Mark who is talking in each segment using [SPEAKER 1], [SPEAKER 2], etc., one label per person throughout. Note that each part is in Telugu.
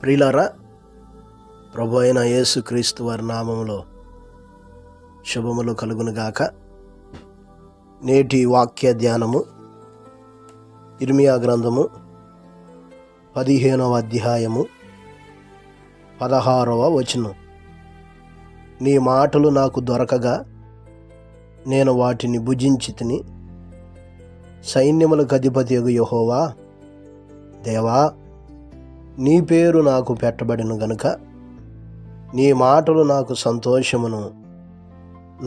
[SPEAKER 1] ప్రియులారా, ప్రభు అయిన యేసుక్రీస్తు వారి నామములో శుభములు కలుగునుగాక. నేటి వాక్య ధ్యానము ఇర్మియా గ్రంథము 15వ అధ్యాయము 16వ వచనం. నీ మాటలు నాకు దొరకగా నేను వాటిని భుజించితిని. సైన్యములకు అధిపతియగు యెహోవా, దేవా, నీ పేరు నాకు పెట్టబడిన గనుక నీ మాటలు నాకు సంతోషమును,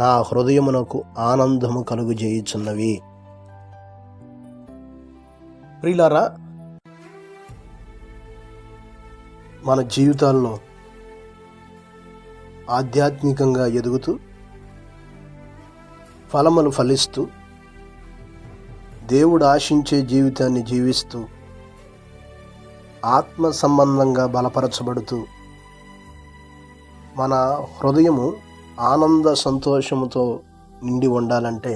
[SPEAKER 1] నా హృదయమునకు ఆనందము కలుగుజేయుచున్నవి. ప్రియులారా, మన జీవితాల్లో ఆధ్యాత్మికంగా ఎదుగుతూ ఫలములు ఫలిస్తూ దేవుడు ఆశించే జీవితాన్ని జీవిస్తూ ఆత్మ సంబంధంగా బలపరచబడుతూ మన హృదయము ఆనంద సంతోషముతో నిండి ఉండాలంటే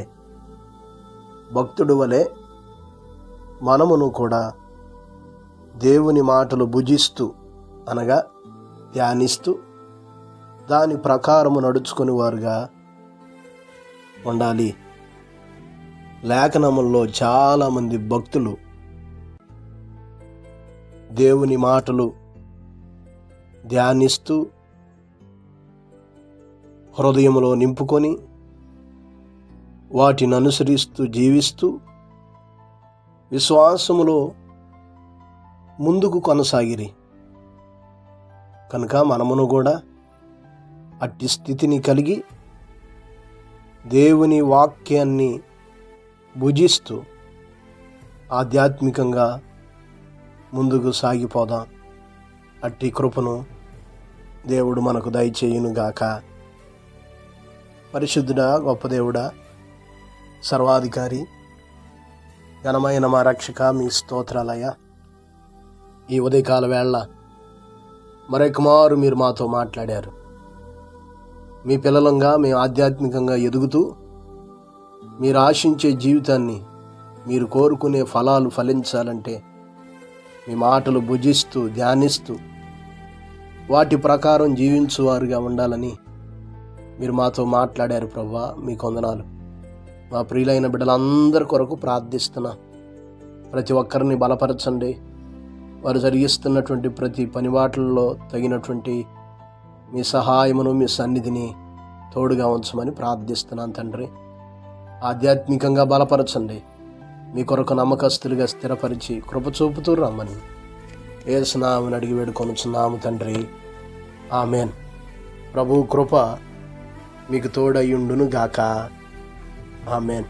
[SPEAKER 1] భక్తుడు వలె మనమును కూడా దేవుని మాటలు భుజిస్తూ అనగా ధ్యానిస్తూ దాని ప్రకారము నడుచుకుని వారుగా ఉండాలి. లేఖనముల్లో చాలామంది భక్తులు దేవుని మాటలు ధ్యానిస్తూ హృదయంలో నింపుకొని వాటిని అనుసరిస్తూ జీవిస్తూ విశ్వాసములో ముందుకు కొనసాగిరి. కనుక మనమును కూడా అట్టి స్థితిని కలిగి దేవుని వాక్యాన్ని భుజిస్తూ ఆధ్యాత్మికంగా ముందుకు సాగిపోదాం. అట్టి కృపను దేవుడు మనకు దయచేయునుగాక. పరిశుద్ధుడా, గొప్ప దేవుడా, సర్వాధికారి, ఘనమైన మా రక్షక, మీ స్తోత్రాలయ్యా. ఈ ఉదయకాల వేళ మరొకమారు మీరు మాతో మాట్లాడారు. మీ పిల్లలంగా మేము ఆధ్యాత్మికంగా ఎదుగుతూ మీరు ఆశించే జీవితాన్ని, మీరు కోరుకునే ఫలాలు ఫలించాలంటే మీ మాటలు భుజిస్తూ ధ్యానిస్తూ వాటి ప్రకారం జీవించువారుగా ఉండాలని మీరు మాతో మాట్లాడారు. ప్రభువా, మీకు వందనాలు. మా ప్రియులైన బిడ్డలందరి కొరకు ప్రార్థిస్తున్నా. ప్రతి ఒక్కరిని బలపరచండి. వారు జరిగిస్తున్నటువంటి ప్రతి పనివాట్లలో తగినటువంటి మీ సహాయమును, మీ సన్నిధిని తోడుగా ఉంచమని ప్రార్థిస్తున్నాను తండ్రి. ఆధ్యాత్మికంగా బలపరచండి. మీ కొరకు నమ్మకస్తులుగా స్థిరపరిచి కృప చూపుతూ రమ్మని యేసు నామమున అడిగి వేడుకొనుచున్నాము తండ్రి. ఆమేన్. ప్రభు కృప మీకు తోడయ్యుండును గాక. ఆమేన్.